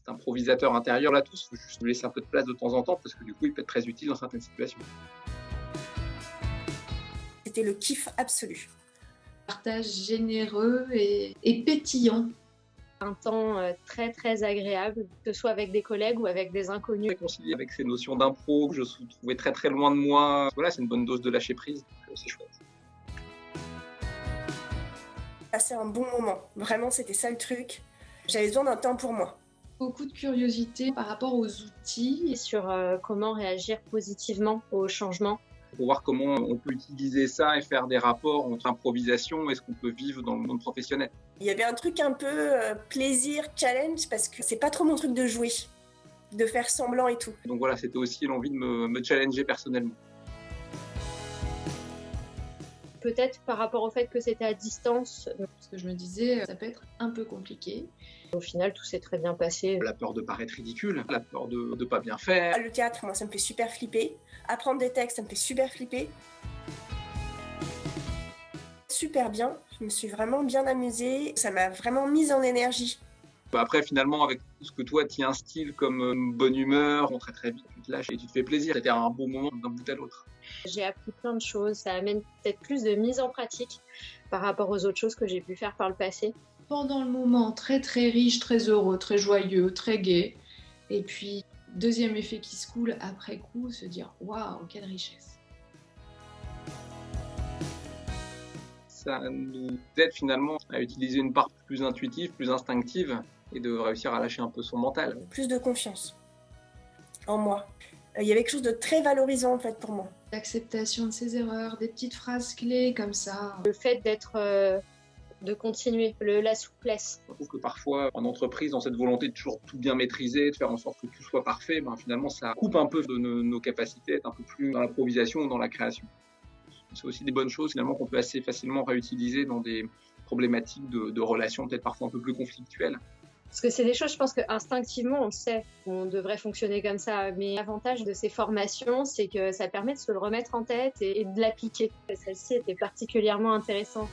cet improvisateur intérieur là tous, il faut juste lui laisser un peu de place de temps en temps parce que du coup il peut être très utile dans certaines situations. C'était le kiff absolu. Partage généreux et pétillant. Un temps très très agréable, que ce soit avec des collègues ou avec des inconnus. Réconcilié avec ces notions d'impro que je trouvais très très loin de moi. Voilà, c'est une bonne dose de lâcher prise, c'est chouette. Passer un bon moment, vraiment c'était ça le truc. J'avais besoin d'un temps pour moi. Beaucoup de curiosité par rapport aux outils. Sur comment réagir positivement aux changements. Pour voir comment on peut utiliser ça et faire des rapports entre improvisation et ce qu'on peut vivre dans le monde professionnel. Il y avait un truc un peu plaisir, challenge, parce que c'est pas trop mon truc de jouer, de faire semblant et tout. Donc voilà, c'était aussi l'envie de me challenger personnellement. Peut-être par rapport au fait que c'était à distance. Parce que je me disais, ça peut être un peu compliqué. Au final, tout s'est très bien passé. La peur de paraître ridicule, la peur de pas bien faire. Le théâtre, moi, ça me fait super flipper. Apprendre des textes, ça me fait super flipper. Super bien, je me suis vraiment bien amusée. Ça m'a vraiment mise en énergie. Après, finalement, avec tout ce que toi t'y instilles comme bonne humeur, on très vite, tu te lâches et tu te fais plaisir. C'était un bon moment d'un bout à l'autre. J'ai appris plein de choses. Ça amène peut-être plus de mise en pratique par rapport aux autres choses que j'ai pu faire par le passé. Pendant le moment, très très riche, très heureux, très joyeux, très gai. Et puis, deuxième effet qui se coule après coup, se dire « Waouh, quelle richesse !» Ça nous aide finalement à utiliser une part plus intuitive, plus instinctive et de réussir à lâcher un peu son mental. Plus de confiance en moi. Il y avait quelque chose de très valorisant en fait pour moi. L'acceptation de ses erreurs, des petites phrases clés comme ça. Le fait de continuer, la souplesse. Je trouve que parfois, en entreprise, dans cette volonté de toujours tout bien maîtriser, de faire en sorte que tout soit parfait, finalement, ça coupe un peu de nos capacités à être un peu plus dans l'improvisation ou dans la création. C'est aussi des bonnes choses, finalement, qu'on peut assez facilement réutiliser dans des problématiques de relations peut-être parfois un peu plus conflictuelles. Parce que c'est des choses, je pense qu'instinctivement, on le sait, on devrait fonctionner comme ça. Mais l'avantage de ces formations, c'est que ça permet de se le remettre en tête et de l'appliquer. Celle-ci était particulièrement intéressante.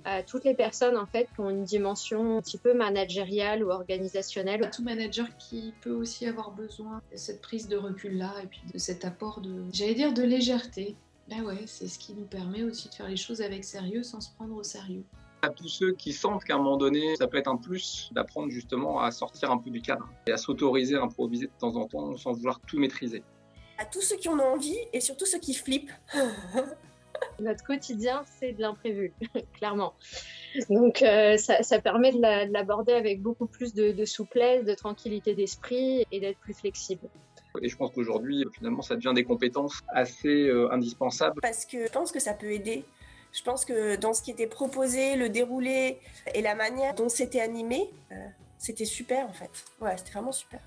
À toutes les personnes en fait qui ont une dimension un petit peu managériale ou organisationnelle. Tout manager qui peut aussi avoir besoin de cette prise de recul-là et puis de cet apport de légèreté. Ben ouais, c'est ce qui nous permet aussi de faire les choses avec sérieux sans se prendre au sérieux. À tous ceux qui sentent qu'à un moment donné, ça peut être un plus d'apprendre justement à sortir un peu du cadre et à s'autoriser à improviser de temps en temps sans vouloir tout maîtriser. À tous ceux qui en ont envie et surtout ceux qui flippent. Notre quotidien, c'est de l'imprévu, clairement. Donc, ça permet de l'aborder avec beaucoup plus de souplesse, de tranquillité d'esprit et d'être plus flexible. Et je pense qu'aujourd'hui, finalement, ça devient des compétences assez indispensables. Parce que je pense que ça peut aider. Je pense que dans ce qui était proposé, le déroulé et la manière dont c'était animé, c'était super en fait. Ouais, c'était vraiment super.